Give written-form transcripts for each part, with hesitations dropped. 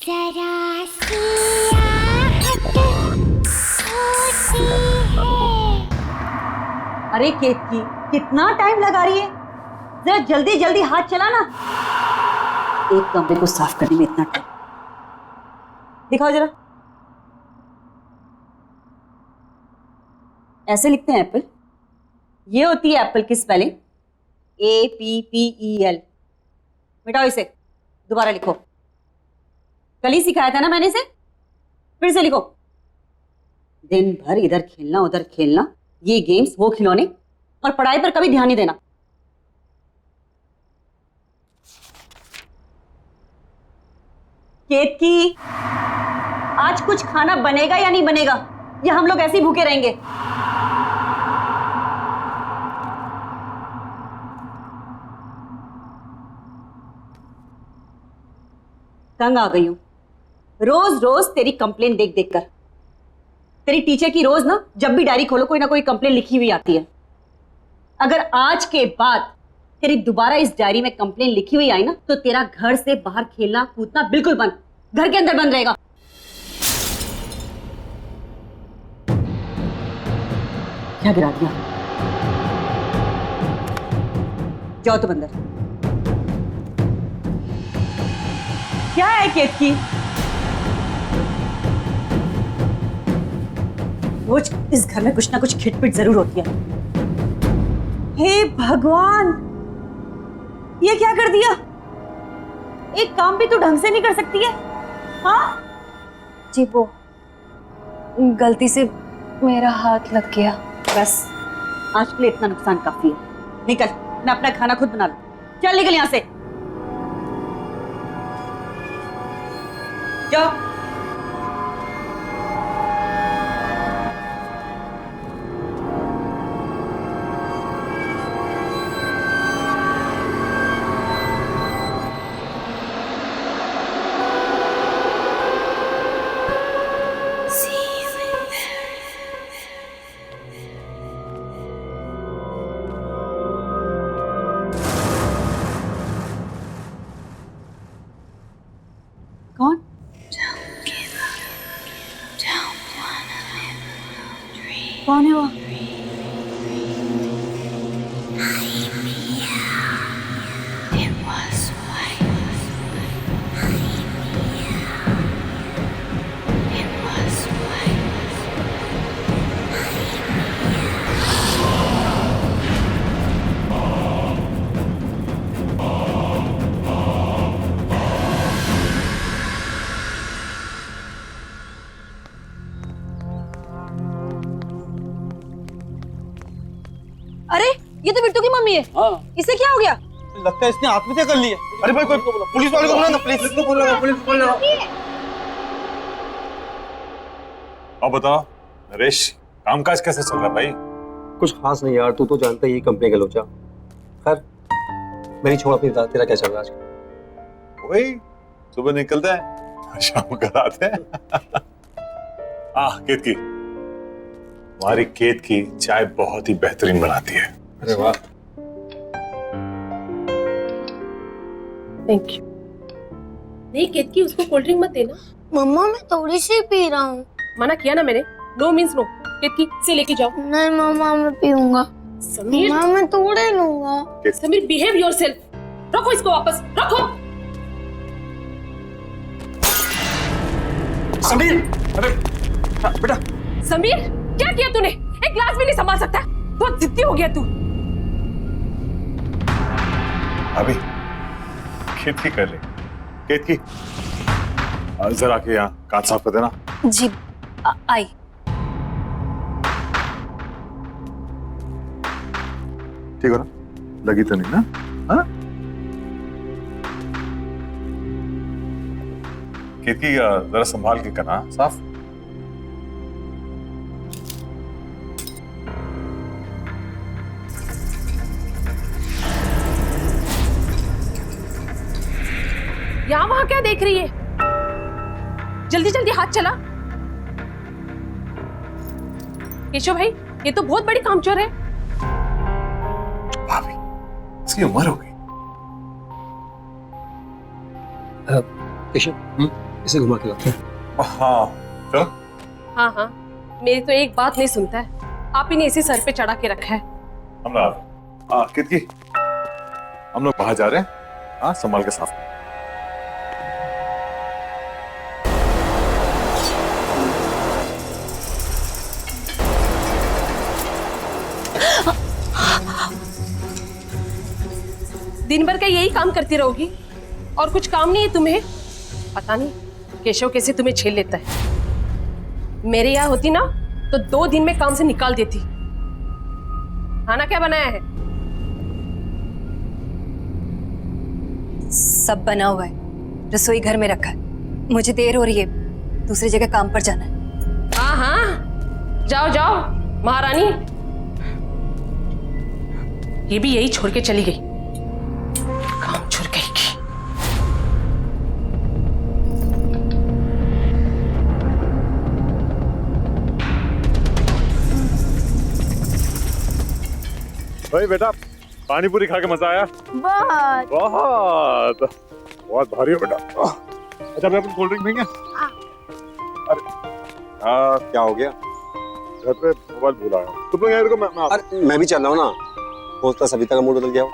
जरा सी आहट होती है। अरे केतकी, कितना टाइम लगा रही है? जरा जल्दी जल्दी हाथ चला ना। एक कमरे को साफ करने में इतना टाइम। दिखाओ जरा। ऐसे लिखते हैं एप्पल। ये होती है एप्पल की स्पेलिंग, APPEL। मिटाओ इसे, दोबारा लिखो। कल ही सिखाया था ना मैंने इसे, फिर से लिखो। दिन भर इधर खेलना उधर खेलना, ये गेम्स वो खिलौने, और पढ़ाई पर कभी ध्यान नहीं देना। केतकी, आज कुछ खाना बनेगा या नहीं बनेगा, या हम लोग ऐसे ही भूखे रहेंगे? तंग आ गई हूं रोज रोज तेरी कंप्लेन देख देख कर। तेरी टीचर की रोज ना, जब भी डायरी खोलो कोई ना कोई कंप्लेन लिखी हुई आती है। अगर आज के बाद तेरी दोबारा इस डायरी में कंप्लेन लिखी हुई आई ना, तो तेरा घर से बाहर खेलना कूदना बिल्कुल बंद, घर के अंदर बंद रहेगा। क्या गिरा दिया? जाओ तुम अंदर। क्या है केतकी? रोज इस घर में कुछ ना कुछ खिटपिट जरूर होती है। हे भगवान, ये क्या कर दिया? एक काम भी तो ढंग से नहीं कर सकती है। हाँ जी, वो गलती से मेरा हाथ लग गया। बस, आज के लिए इतना नुकसान काफी है। निकल, मैं अपना खाना खुद बना लूं। चल निकल यहां से, जाओ। कौन? कौन है वो? अरे, ये तो बिट्टू की मम्मी है। हाँ। इसे क्या हो गया? लगता है इसने आत्महत्या कर ली है। अरे भाई, कोई पुलिस वाले को बुला ना, पुलिस को बुला, पुलिस को बुला। अब बताओ नरेश, कामकाज कैसे चल रहा है भाई? कुछ खास नहीं यार, तू तो जानता ही कंपनी का लोचा। खैर, मेरी छोड़, अपनी बता, तेरा क्या चल रहा है आजकल? वही सुबह निकलते हैं, शाम को आते हैं। केतकी, हमारी केतकी चाय बहुत ही बेहतरीन बनाती है। अरे वाह। Thank you. नहीं केतकी, उसको कोल्ड ड्रिंक मत देना। मम्मा मैं थोड़ी सी पी रहा हूँ। मना किया ना मैंने, नो मीन्स नो। केतकी से लेके जाओ। नहीं मम्मा मैं पीऊंगा। समीर, मम्मा मैं थोड़े लूंगा। Sameer behave yourself. रखो इसको वापस, रखो। समीर, अरे बेटा। समीर, क्या किया तूने? एक ग्लास भी नहीं संभाल सकता? बहुत जिद्दी हो गया तू। अभी केतकी कर ले। केतकी, जरा के यहाँ कांच साफ कर देना। जी आई। ठीक हो ना? लगी तो नहीं ना? हाँ? केतकी, जरा संभाल के करना साफ। यहाँ वहां क्या देख रही है? जल्दी जल्दी हाथ चला। केशव भाई, ये तो बहुत बड़ी कामचोर है। भाभी, इसकी उम्र हो गई। केशव, इसे घुमा के लाते हैं। हाँ चलो। हाँ हाँ, मेरी तो एक बात नहीं सुनता है। आप ही ने इसी सर पे चढ़ा के रखा है। हम लोग कितकी हम लोग बाहर जा रहे हैं। हाँ संभाल के साफ। दिन भर का यही काम करती रहोगी और कुछ काम नहीं है तुम्हें? पता नहीं केशव कैसे तुम्हें झेल लेता है। मेरे यहाँ होती ना तो 2 दिन में काम से निकाल देती। खाना क्या बनाया है? सब बना हुआ है, रसोई घर में रखा है। मुझे देर हो रही है, दूसरी जगह काम पर जाना है। हाँ हाँ, जाओ जाओ महारानी। ये भी यही छोड़ के चली गई। काम छोड़ गई की। भाई बेटा पानी पूरी खा के मजा आया? बहुत। बहुत बहुत भारी है बेटा। अच्छा मैं अपन कोल्ड ड्रिंक पीएंगे? अरे क्या हो गया? घर पे मोबाइल भूल आया। तुम लोग यार को मैं अरे मैं भी चल रहा हूँ ना, होता सविता का मूड बदल गया हो।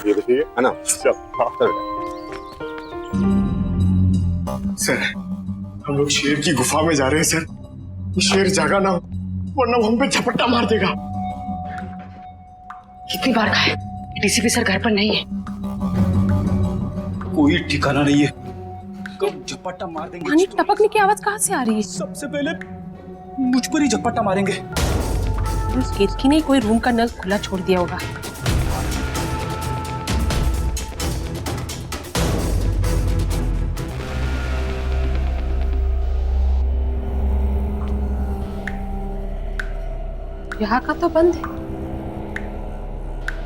ये तो ठीक है ना? चल हाँ चल सर हम लोग शेर की गुफा में जा रहे हैं सर। ये शेर जागा ना हो वरना वो हम पे झपट्टा मार देगा। कितनी बार कहा है डीसीपी सर घर पर नहीं है। कोई ठिकाना नहीं है, कब झपट्टा मार देंगे। पानी टपकने की आवाज कहाँ से आ रही है? सबसे पहले मुझ पर ही झपट्टा मारेंगे। उस केतकी ने कोई रूम का नल खुला छोड़ दिया होगा। यहाँ का तो बंद है,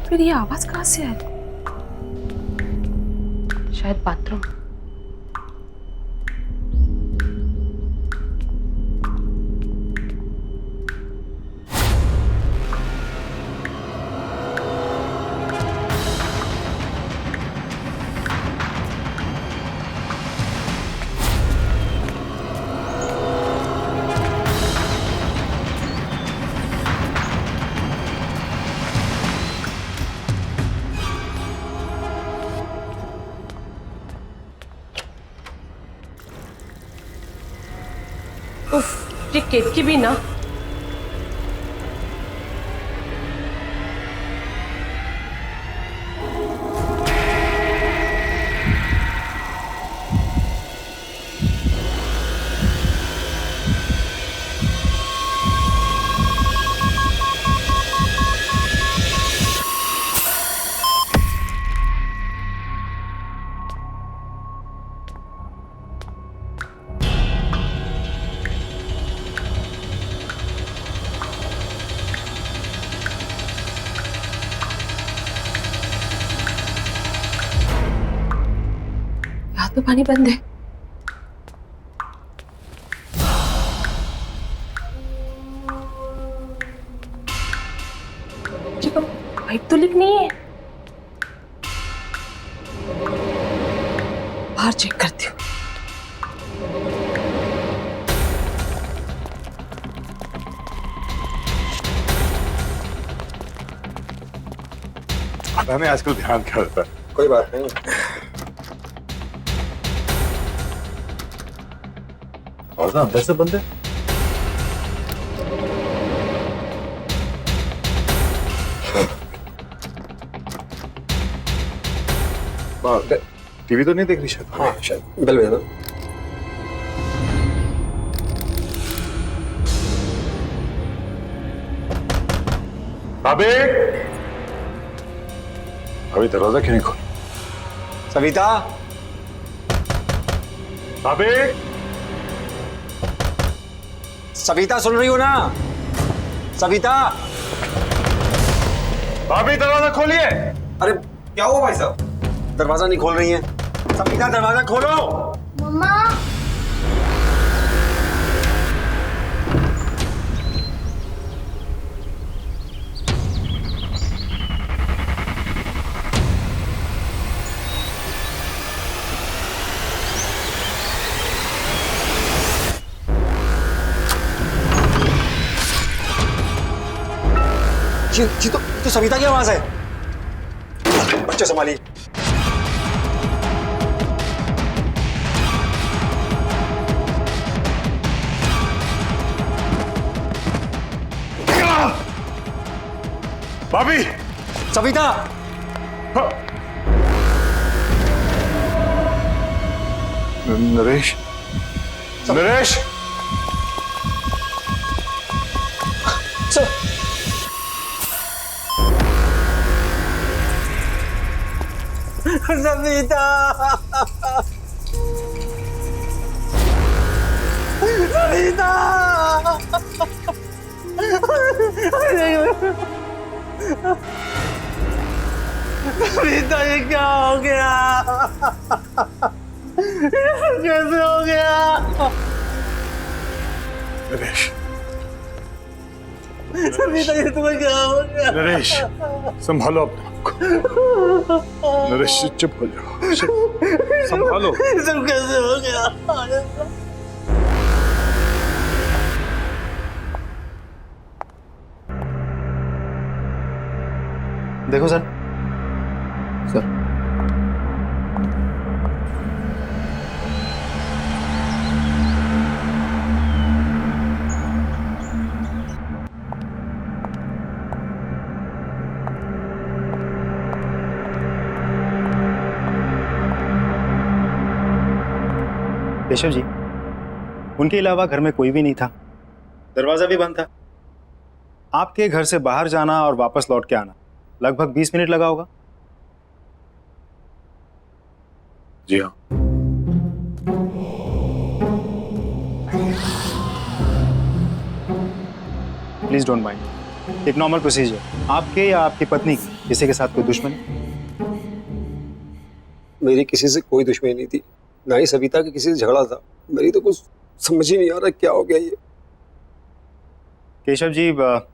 फिर ये आवाज कहाँ से आ रही? शायद बाथरूम। ये केतकी भी ना। तो पानी बंद है। पाइप तो लीक नहीं है। बाहर चेक करती हूँ। मैंने आजकल ध्यान क्या रहता है? कोई बात नहीं। और ना अंदर से बंद है। टीवी तो नहीं देख रही शायद? हाँ शायद बेल बजा। भाभी अभी दरवाजा क्यों नहीं खोल? सविता, भाभी सविता सुन रही हो ना? सविता, भाभी दरवाजा खोलिए। अरे क्या हुआ भाई साहब? दरवाजा नहीं खोल रही है। सविता दरवाजा खोलो। मम्मा ये तो सविता की आवाज है। बच्चे संभालिए। भाभी, सविता, नरेश, नरेश, सविता, सविता, सविता, ये क्या हो गया? कैसे हो गया? नरेश, सविता, ये तुम्हें क्या हो गया? नरेश, संभालो अपने आप को। नरेश, चुप हो जाओ, संभालो। ये सब कैसे हो गया? देखो सर, सर केशव जी, उनके अलावा घर में कोई भी नहीं था, दरवाजा भी बंद था। आपके घर से बाहर जाना और वापस लौट के आना लगभग 20 मिनट लगा होगा। जी हाँ। प्लीज डोंट माइंड, एक नॉर्मल प्रोसीजर। आपके या आपकी पत्नी की किसी के साथ कोई दुश्मनी? मेरी किसी से कोई दुश्मनी नहीं थी, ना ही सविता के किसी से झगड़ा था। मेरी तो कुछ समझ ही नहीं आ रहा क्या हो गया ये। केशव जी,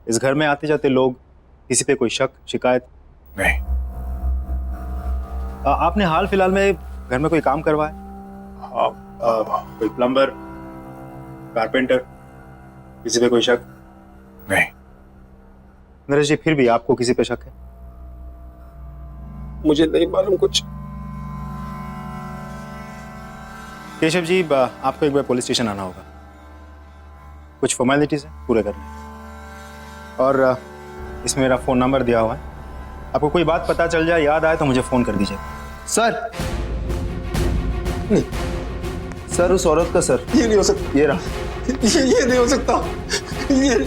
इस घर में आते जाते लोग, किसी पे कोई शक शिकायत? नहीं। आपने हाल फिलहाल में घर में कोई काम करवाया? कोई प्लम्बर, कारपेंटर, किसी पे कोई शक? नहीं। नरेश जी, फिर भी आपको किसी पे शक है? मुझे नहीं मालूम कुछ। केशव जी, आपको एक बार पुलिस स्टेशन आना होगा, कुछ फॉर्मेलिटीज है पूरे करने। और इसमें मेरा फ़ोन नंबर दिया हुआ है, आपको कोई बात पता चल जाए, याद आए तो मुझे फ़ोन कर दीजिए। सर नहीं, सर उस औरत का सर, ये नहीं हो सकता, ये रहा। ये नहीं हो सकता, ये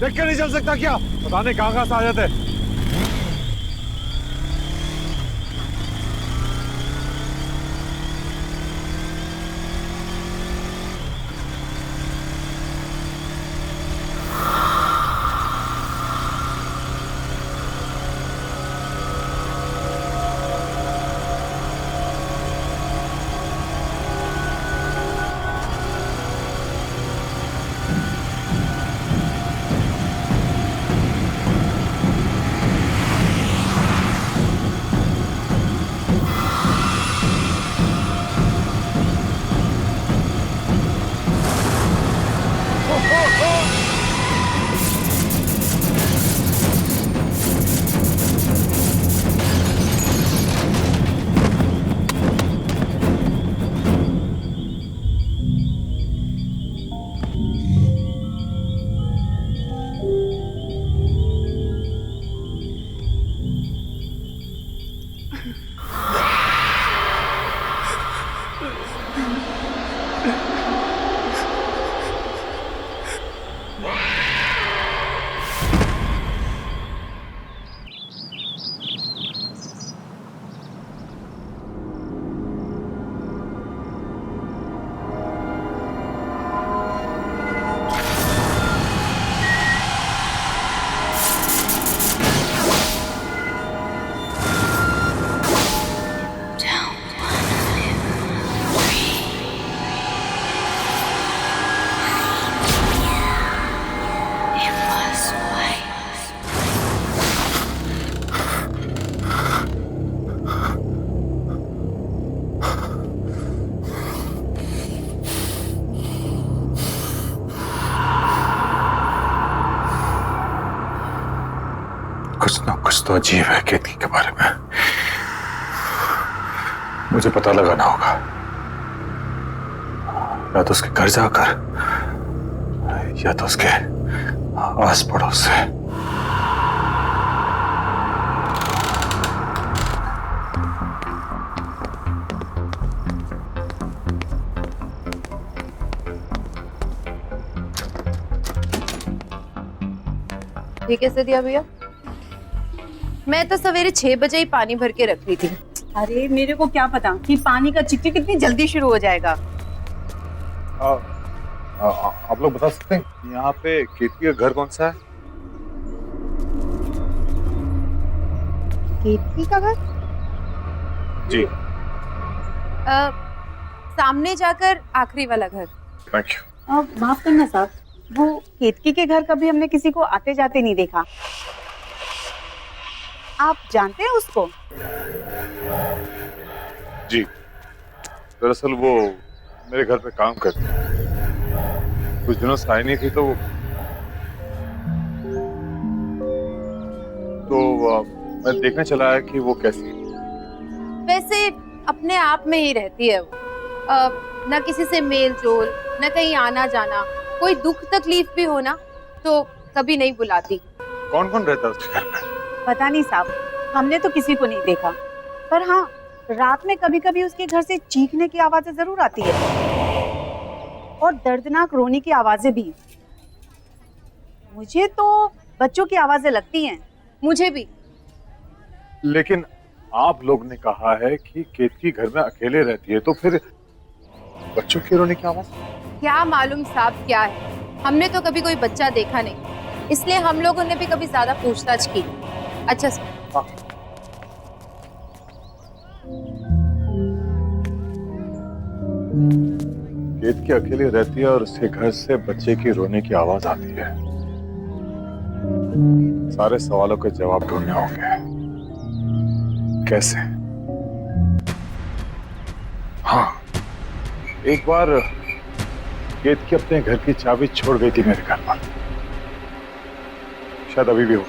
देख के नहीं चल सकता क्या? पता नहीं कहाँ से आ जाते। कुछ ना कुछ तो अजीब है केतकी के बारे में। मुझे पता लगाना होगा, या तो उसके घर जाकर या तो उसके आस पड़ोस से। ठीक है सदिया भैया, मैं तो सवेरे 6 बजे ही पानी भर के रख रही थी। अरे मेरे को क्या पता कि पानी का चिकचिक कितनी जल्दी शुरू हो जाएगा। आप लोग बता सकते हैं यहाँ पे केतकी का घर कौन सा है? केतकी का घर? जी। सामने जाकर आखिरी वाला घर। Thank you. माफ करना साहब, वो केतकी के घर कभी हमने किसी को आते जाते नहीं देखा। आप जानते हैं उसको? जी, दरअसल वो मेरे घर पे काम करती है। कुछ दिनों से आई नहीं थी तो मैं देखने चला आया कि वो कैसी है। वैसे अपने आप में ही रहती है वो, न किसी से मेल जोल, न कहीं आना जाना। कोई दुख तकलीफ भी हो ना तो कभी नहीं बुलाती। कौन कौन रहता है उसके घर पे? पता नहीं साहब, हमने तो किसी को नहीं देखा, पर हाँ रात में कभी कभी उसके घर से चीखने की आवाजें जरूर आती है और दर्दनाक रोने की आवाजें भी। मुझे तो बच्चों की आवाजें लगती हैं। मुझे भी। लेकिन आप लोग ने कहा है कि केतकी घर में अकेले रहती है, तो फिर बच्चों की रोने की आवाज? क्या मालूम साहब क्या है, हमने तो कभी कोई बच्चा देखा नहीं, इसलिए हम लोगों ने भी कभी ज्यादा पूछताछ की। अच्छा सर। हाँ। केतकी अकेली रहती है और उसके घर से बच्चे की रोने की आवाज आती है। सारे सवालों के जवाब ढूंढने होंगे। कैसे? हाँ, एक बार केतकी अपने घर की चाबी छोड़ गई थी मेरे घर पर, शायद अभी भी हो।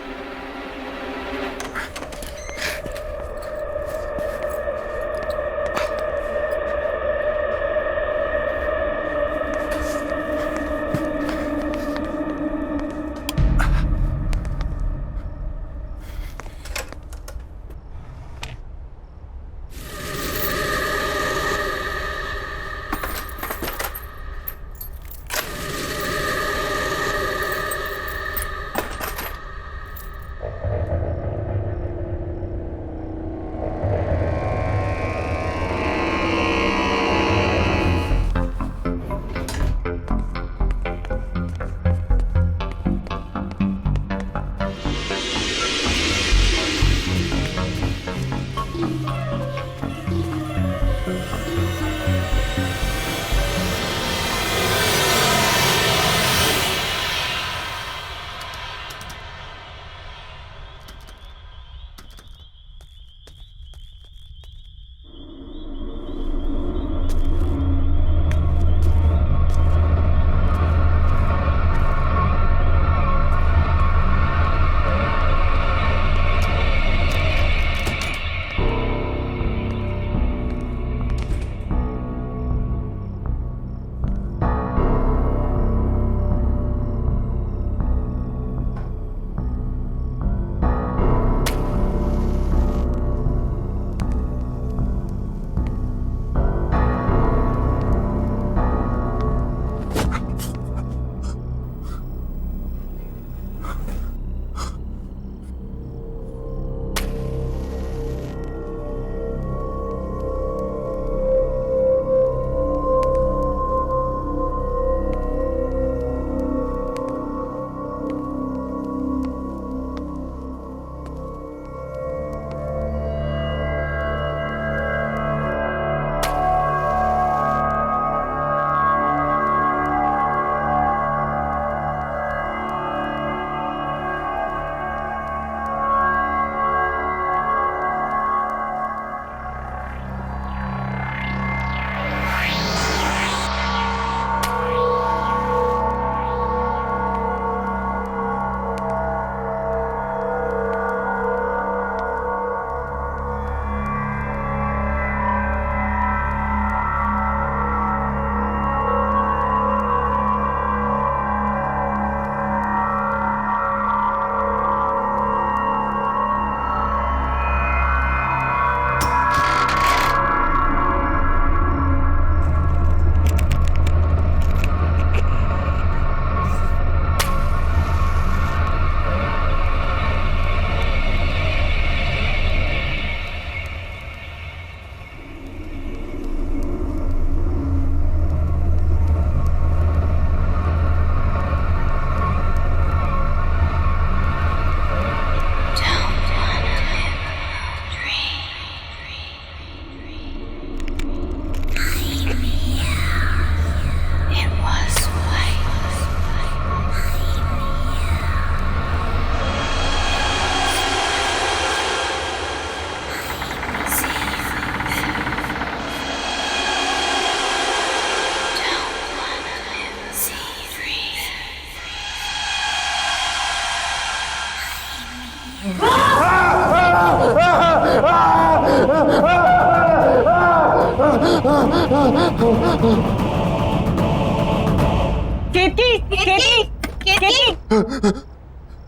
केतकी, केतकी, केतकी।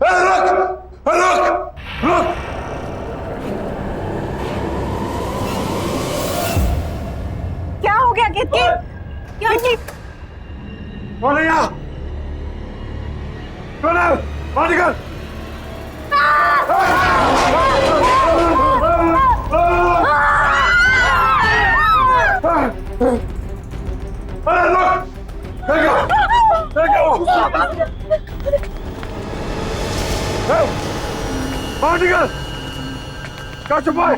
रुक रुक रुक। क्या हो गया केतकी? केतकी, कौन है यहाँ? कौन है? बाहर निकल। अरे रुक! बाहर निकल! क्या छुपा है?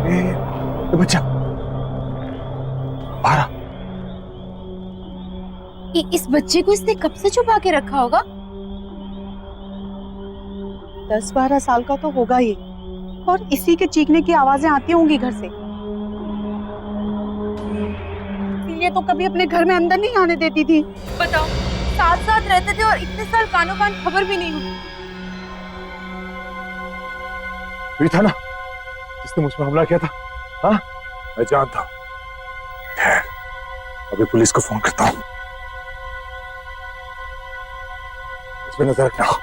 ये बच्चा बाहर आ। इस बच्चे को इसने कब से छुपा के रखा होगा? 10-12 साल का तो होगा ही, और इसी के चीखने की आवाजें आती होंगी घर से। इसीलिए तो कभी अपने घर में अंदर नहीं आने देती थी। बताओ, साथ साथ रहते थे और इतने साल कानों कान खबर भी नहीं हुई। ये था ना जिसने मुझ पर हमला किया था? हाँ, मैं जानता हूँ। खैर, अभी पुलिस को फोन करता हूँ। इस पे नजर रखना।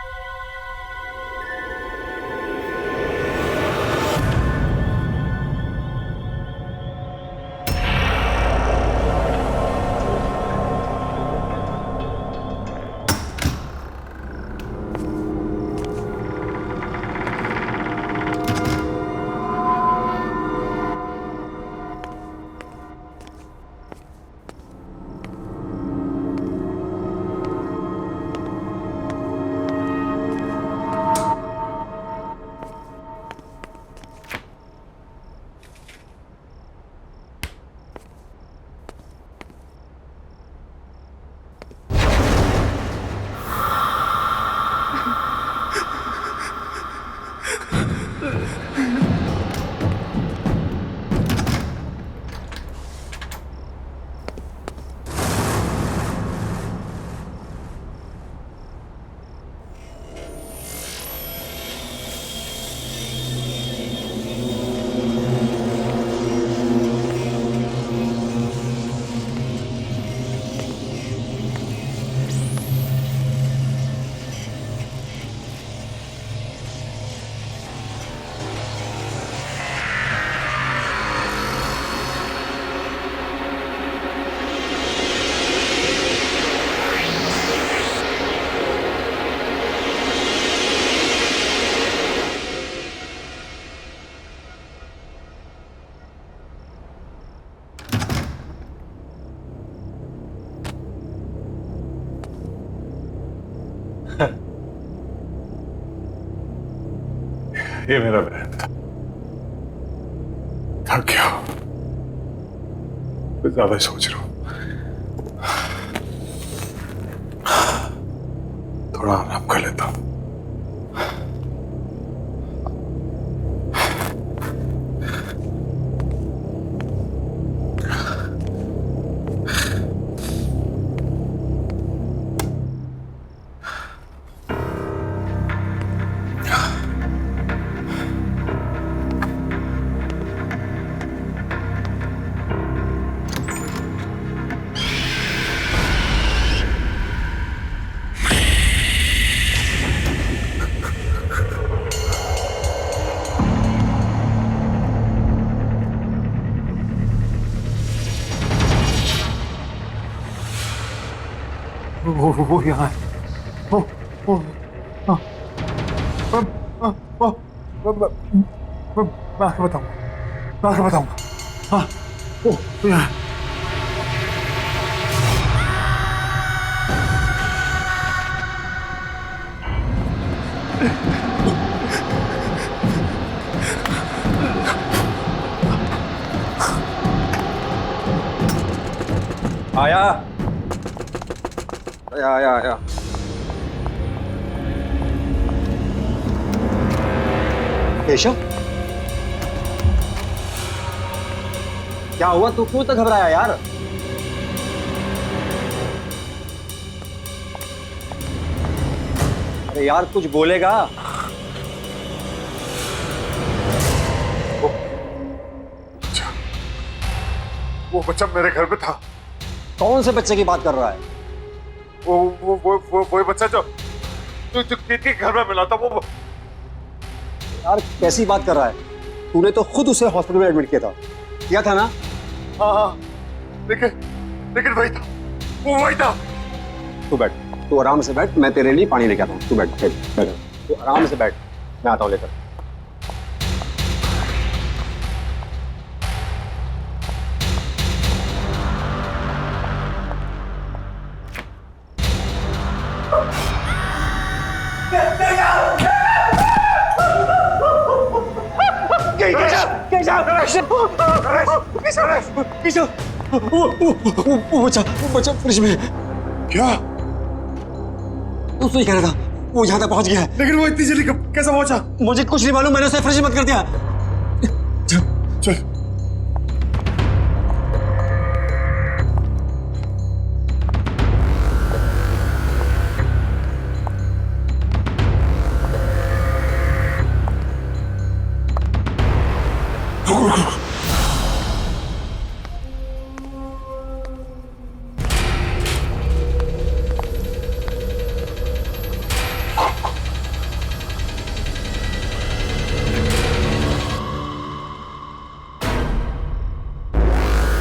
ये मेरा बहन था। थक गया, मैं ज्यादा सोच रहा हूं। थोड़ा आराम कर लेता हूं। वो यहाँ है। मैं आके बताऊंगा। हाँ, वो यहाँ है। आया। केशव, क्या हुआ? तू क्यों तो घबराया यार? अरे यार कुछ बोलेगा। वो बच्चा मेरे घर पे था। कौन से बच्चे की बात कर रहा है? वो बच्चा जो कीर्ति के घर में मिला था वो। यार कैसी बात कर रहा है? तूने तो खुद उसे हॉस्पिटल में एडमिट किया था ना? हाँ लेकिन वही था, वो वही था। तू बैठ, तू आराम से बैठ, मैं तेरे लिए पानी लेके आता हूँ। तू बैठ, तू आराम से बैठ, मैं आता हूँ लेकर। वो बच्चा फ्रिज में। क्या? उसने कह रहा था वो यहाँ तक पहुंच गया है। लेकिन वो इतनी जल्दी कैसे पहुंचा? मुझे कुछ नहीं मालूम, मैंने उसे फ्रिज में बंद कर दिया। चल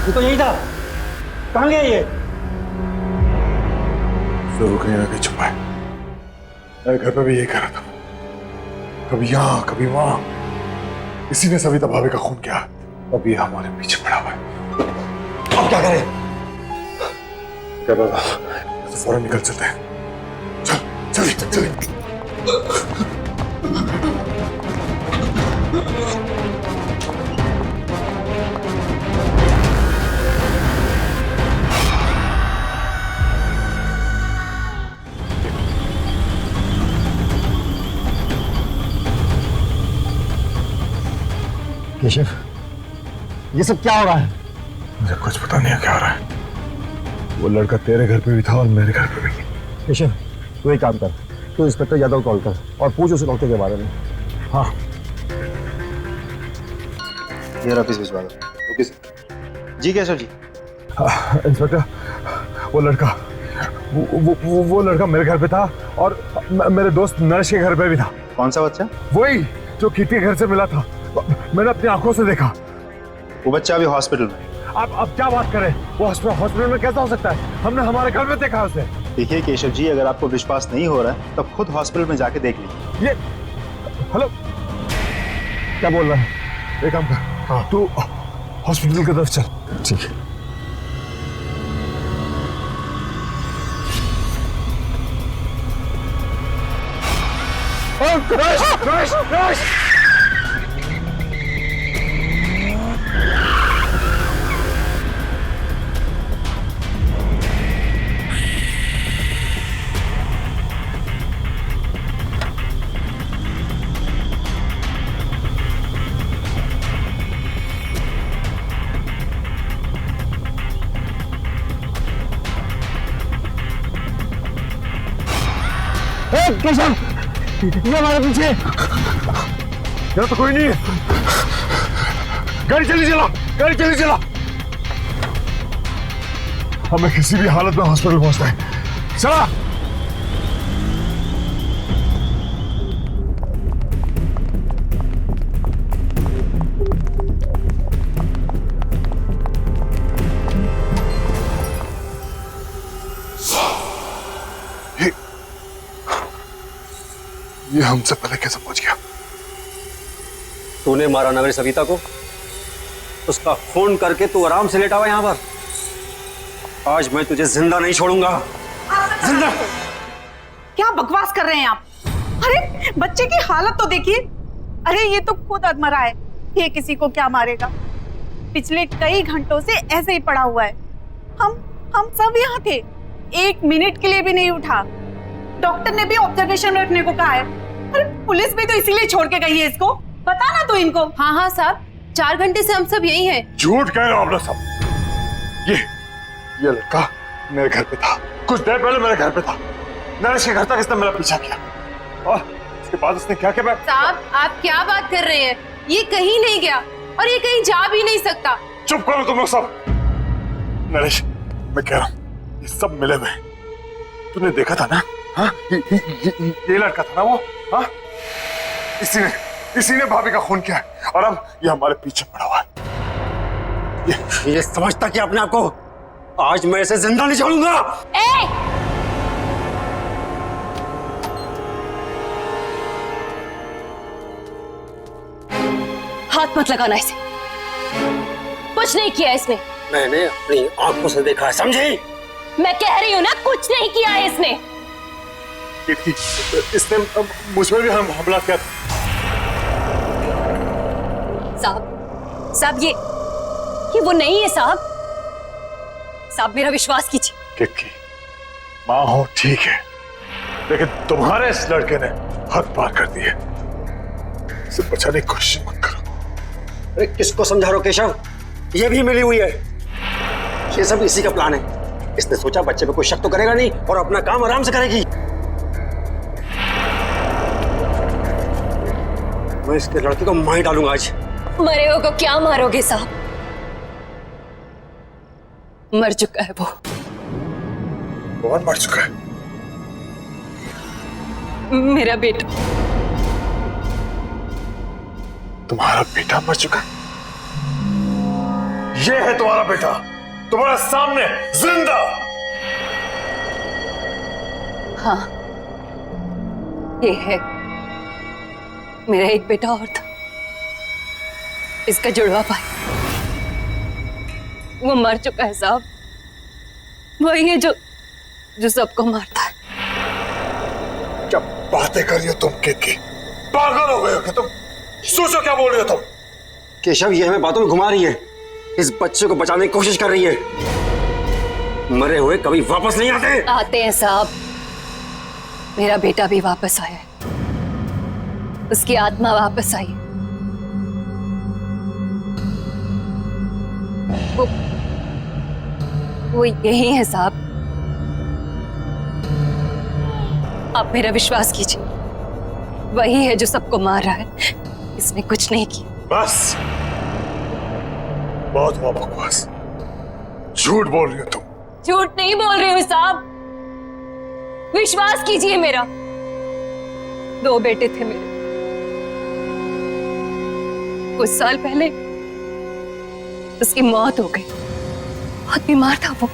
तू तो यही था, कहाँ गया ये? जरूर कहीं ना कहीं छुपा है। मेरे घर पे भी यही कर रहा था, कभी यहाँ कभी वहां। इसी ने सविता भाभी का खून किया, अभी हमारे पीछे पड़ा हुआ है। अब क्या करें? क्या पता, तो फौरन निकल चलते हैं। चल। केशव, ये सब क्या हो रहा है? मुझे कुछ पता नहीं है क्या हो रहा है। वो लड़का तेरे घर पे भी था और मेरे घर पे भी। केशव, तू एक काम कर, तू इंस्पेक्टर यादव कॉल कर और पूछ उस डॉक्टर के बारे में। हाँ ये ऑफिस भिजवा दो। Okay sir. जी केशव जी। इंस्पेक्टर, वो लड़का मेरे घर पे था और मेरे दोस्त नरेश के घर पे भी था। कौन सा बच्चा? वही जो कीर्ति के घर से मिला था, मैंने अपनी आंखों से देखा। वो बच्चा अभी हॉस्पिटल में। अब क्या बात करें, वो हॉस्पिटल में कैसा हो सकता है? हमने हमारे घर में देखा उसे। देखिए केशव जी, अगर आपको विश्वास नहीं हो रहा है तो खुद हॉस्पिटल में जाके देख लीजिए। ये हेलो, क्या बोल रहा है? एक काम कर, हाँ तू हॉस्पिटल की तरफ चल। ठीक है। नरेश! केशव, ये हमारे पीछे। यहाँ तो कोई नहीं है। गाड़ी चली चला। हमें किसी भी हालत में हॉस्पिटल पहुंचना है। चला। ये हमसे पहले कैसे पहुंच गया? तूने मारा ना मेरी सविता को, उसका फोन करके तू आराम से लेटा हुआ यहाँ पर। आज मैं तुझे जिंदा नहीं छोड़ूंगा। जिंदा। क्या बकवास कर रहे हैं आप? अरे बच्चे की हालत तो देखिए। अरे ये तो खुद अधमरा है, ये किसी को क्या मारेगा? पिछले कई घंटों से ऐसे ही पड़ा हुआ है। हम सब यहाँ थे, 1 मिनट के लिए भी नहीं उठा। डॉक्टर ने भी ऑब्जर्वेशन में रखने को कहा है। अरे पुलिस भी तो इसीलिए छोड़ के गई है इसको। बता ना तू इनको। हाँ साहब, 4 घंटे से हम सब यही हैं। झूठ कह रहे हो आप लोग सब। ये लड़का मेरे घर पे था, कुछ देर पहले मेरे घर पे था। नरेश के घर तक इसने मेरा पीछा किया। और इसके बाद उसने क्या किया? साहब आप क्या बात कर रहे हैं? ये कहीं नहीं गया और ये कहीं जा भी नहीं सकता। चुप करो तुम लोग सब। नरेश, मैं कह रहा हूँ ये सब मिले हुए। तूने देखा था ना? हाँ, ये लड़का था ना वो? हाँ, इसी ने भाभी का खून किया है और अब ये हमारे पीछे पड़ा हुआ है। ये समझता क्या अपने आप को? आज मैं इसे जिंदा नहीं छोड़ूंगा। हाथ मत लगाना इसे, कुछ नहीं किया इसने। मैंने अपनी आंखों से देखा है, समझी? मैं कह रही हूँ ना, कुछ नहीं किया है इसने। इसने मुझ पर भी हमला किया था। साहब ये वो नहीं है साहब। साहब मेरा विश्वास कीजिए। किक्की, माँ हो ठीक है, लेकिन तुम्हारे इस लड़के ने हद पार कर दी है। इसे बचाने की कोशिश मत करो। अरे किसको समझा रहे हो केशव? ये भी मिली हुई है। ये सब इसी का प्लान है। इसने सोचा बच्चे पे कोई शक तो करेगा नहीं और अपना काम आराम से करेगी। मैं इसके लड़के को मार डालूंगा आज। मरे हो को क्या मारोगे साहब? मर चुका है वो। कौन मर चुका है? मेरा बेटा। तुम्हारा बेटा मर चुका? ये है तुम्हारा बेटा, तुम्हारे सामने जिंदा। हाँ, ये है। मेरा एक बेटा और था, इसका जुड़वा भाई। वो मर चुका है साहब। वही है जो सबको मारता है। क्या बातें कर रही हो तुम किक्की? पागल हो गए हो क्या तुम? सोचो क्या बोल रहे हो तुम? केशव ये हमें बातों में घुमा रही है। इस बच्चे को बचाने की कोशिश कर रही है। मरे हुए कभी वापस नहीं आते। आते हैं साहब। मेरा बेटा भी वापस आया है, उसकी आत्मा वापस आई। वो यही है साहब। आप मेरा विश्वास कीजिए, वही है जो सबको मार रहा है। इसने कुछ नहीं किया। बस, बहुत हुआ बकवास। झूठ बोल रही हो तुम। झूठ नहीं बोल रही हूँ साहब, विश्वास कीजिए मेरा। 2 बेटे थे मेरे। कुछ साल पहले उसकी मौत हो गई। बहुत बीमार था वो।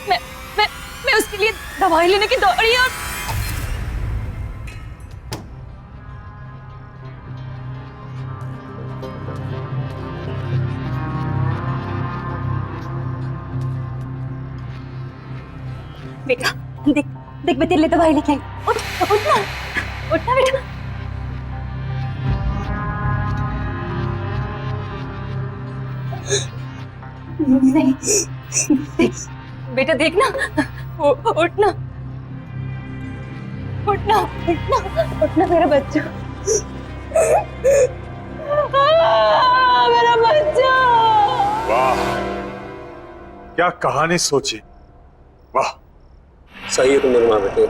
मैं उसके लिए दवाई लेने की दौड़ी और बेटा देख मैं तेरे लिए दवाई लेके आई। उठना बेटा। नहीं बेटा देखना, उठना मेरा बच्चा। मेरा बच्चा। वाह, क्या कहानी सोची। वाह, सही है तुम दोनों मां बेटे।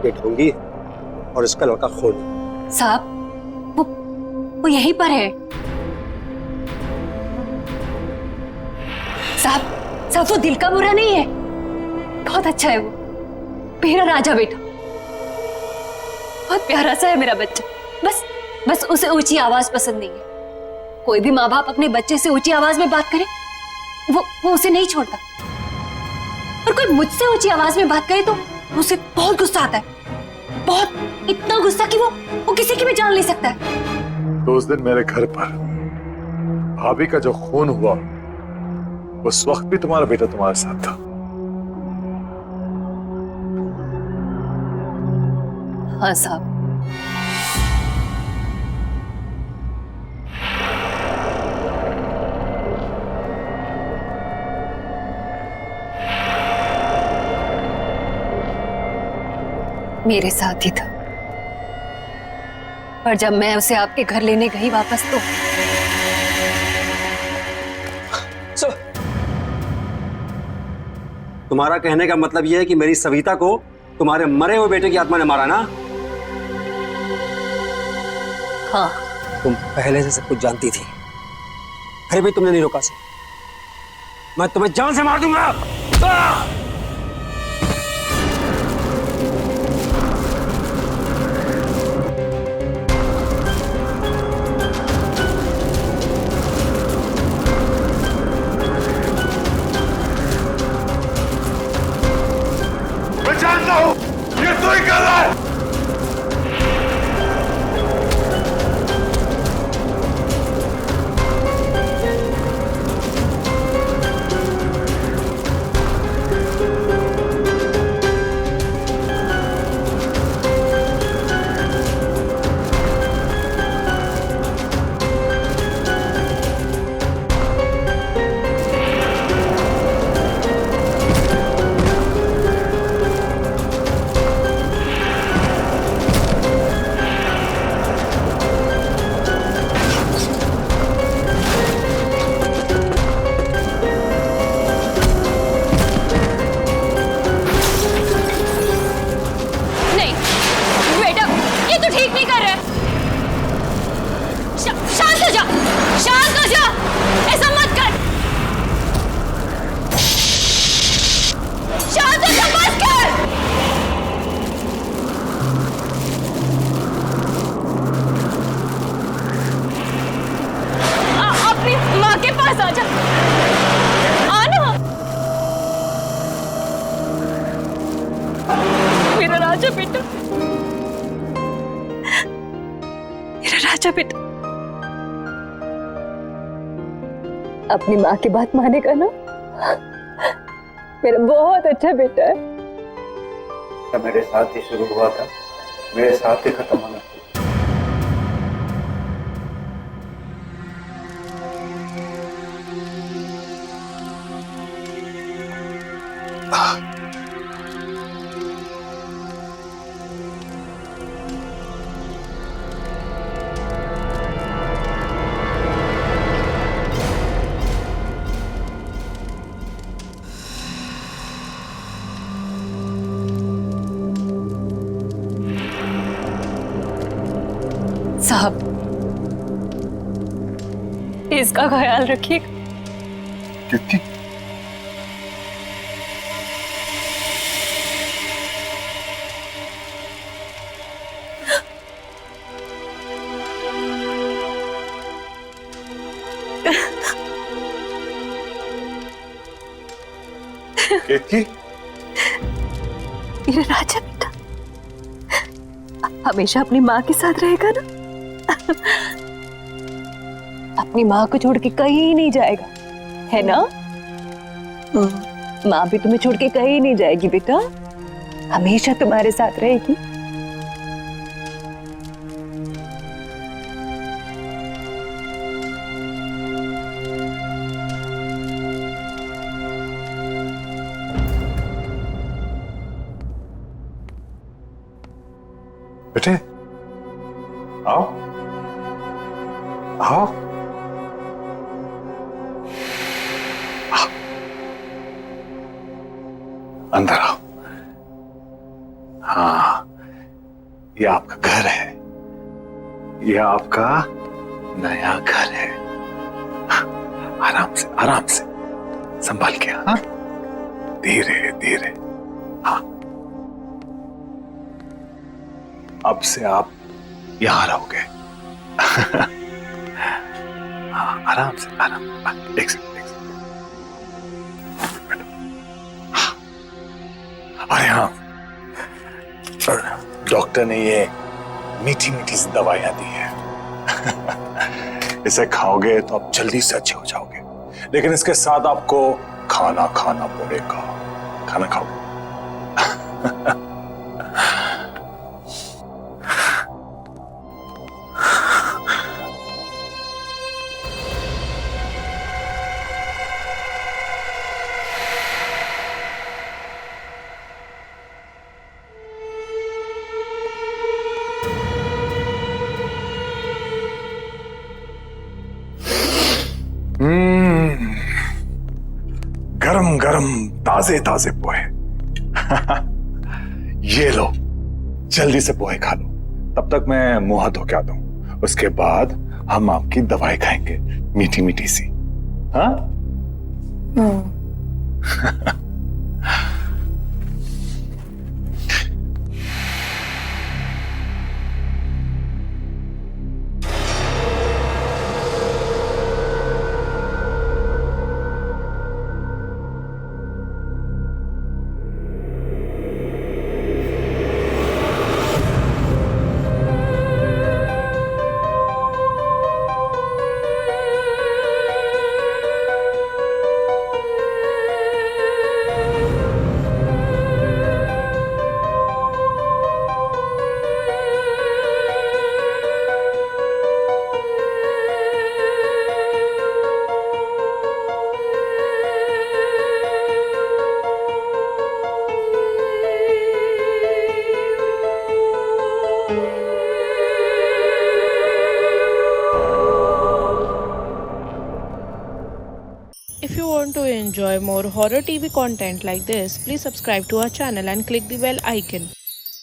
ये ढोंगी और इसका लड़का खून। साहब वो यहीं पर है। साहब वो दिल का बुरा नहीं है, बहुत अच्छा है वो। मेरा राजा बेटा, बहुत प्यारा सा है मेरा बच्चा। बस उसे ऊंची आवाज पसंद नहीं है। कोई भी माँ बाप अपने बच्चे से ऊंची आवाज में बात करे वो उसे नहीं छोड़ता। और कोई मुझसे ऊंची आवाज में बात करे तो उसे बहुत गुस्सा आता है। बहुत, इतना गुस्सा कि वो किसी की भी जान ले सकता है। तो उस दिन मेरे घर पर भाभी का जो खून हुआ, उस वक्त भी तुम्हारा बेटा तुम्हारे साथ था। हाँ साहब। मेरे साथ ही था, पर जब मैं उसे आपके घर लेने गई वापस तो तुम्हारा कहने का मतलब यह है कि मेरी सविता को तुम्हारे मरे हुए बेटे की आत्मा ने मारा ना? हाँ। तुम पहले से सब कुछ जानती थी, फिर भी तुमने नहीं रोका से। मैं तुम्हें जान से मार दूंगा। मैं जानता हूं ये तू ही कर रहा है। नहीं बेटा, ये तो ठीक नहीं कर रहे। शांत हो जा, शांत हो जा, ऐसा मत कर। शांत हो जा, बस कर। अपनी माँ के पास आ जा, आना। मेरा राजा बेटा, मेरा राजा बेटा, अपनी माँ की बात मानेगा ना? मेरा बहुत अच्छा बेटा है। मेरे साथ ही शुरू हुआ था, मेरे साथ ही खत्म होना। साहब, इसका ख्याल रखिएगा। कितनी केतकी? मेरा राजा बेटा हमेशा अपनी माँ के साथ रहेगा ना? अपनी माँ को छोड़ के कहीं नहीं जाएगा, है ना? माँ भी तुम्हें छोड़ के कहीं नहीं जाएगी बेटा, हमेशा तुम्हारे साथ रहेगी। बेटे आओ आओ। अंदर आओ। हाँ, ये आपका घर है, ये आपका नया घर है। आराम से संभाल के। हाँ, धीरे धीरे। हाँ, अब से आप यहां रहोगे। हाँ, आराम से, आराम। एक सेकंड। अरे हाँ, डॉक्टर ने ये मीठी मीठी सी दवाइयां दी है। इसे खाओगे तो आप जल्दी से अच्छे हो जाओगे, लेकिन इसके साथ आपको खाना खाना पड़ेगा। खाना खाओगे? गरम गरम ताजे ताजे पोहे। ये लो, जल्दी से पोहे खा लो, तब तक मैं मुंह हाथ धो के आता हूं। उसके बाद हम आपकी दवाई खाएंगे, मीठी मीठी सी। हाँ? If you want to enjoy more horror TV content like this, please subscribe to our channel and click the bell icon.